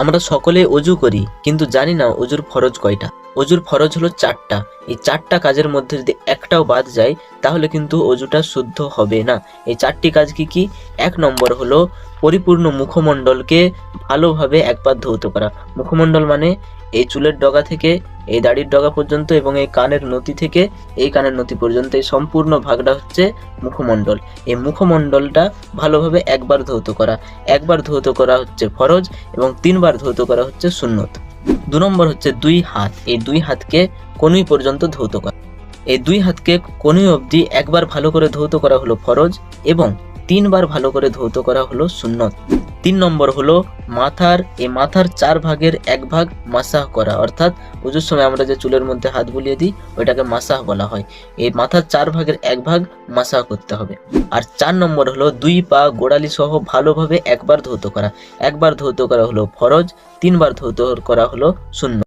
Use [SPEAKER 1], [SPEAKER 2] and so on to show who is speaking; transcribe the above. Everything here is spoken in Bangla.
[SPEAKER 1] আমরা সকলে অজু করি, কিন্তু জানি না অজুর ফরজ কয়টা। অজুর ফরজ হলো 4টা। এই 4টা কাজের মধ্যে যদি একটাও বাদ যায় তাহলে কিন্তু অজুটা শুদ্ধ হবে না। এই 4টি কাজ কি কি? 1 নম্বর হলো পরিপূর্ণ মুখমণ্ডলকে ভালোভাবে একবার ধৌত করা। মুখমণ্ডল মানে এই চুলের ডগা থেকে এই দাড়ির ডগা পর্যন্ত এবং এই কানের নতি থেকে এই কানের নতি পর্যন্ত এই সম্পূর্ণ ভাগটা হচ্ছে মুখমণ্ডল। এই মুখমণ্ডলটা ভালোভাবে একবার ধৌত করা। একবার ধৌত করা হচ্ছে ফরজ এবং 3বার ধৌত করা হচ্ছে সুন্নত। 2 নম্বর হচ্ছে 2 হাত। এই 2 হাতকে কনুই পর্যন্ত ধৌত করা। এই 2 হাতকে কনুই অবধি একবার ভালো করে ধৌত করা হলো ফরজ এবং 3বার ভালো করে ধৌত করা হলো সুন্নত। 3 নম্বর হলো মাথার 4 ভাগের 1 ভাগ মাসাহ করা, অর্থাৎ ওজুর সময় আমরা যে চুলের মধ্যে হাত বুলিয়ে দিই ওইটাকে মাসাহ বলা হয়। এই মাথার 4 ভাগের 1 ভাগ মাসাহ করতে হবে। আর 4 নম্বর হলো 2 পা গোড়ালি সহ ভালোভাবে একবার ধৌত করা। একবার ধৌত করা হলো ফরজ, 3বার ধৌত করা হলো সুন্নত।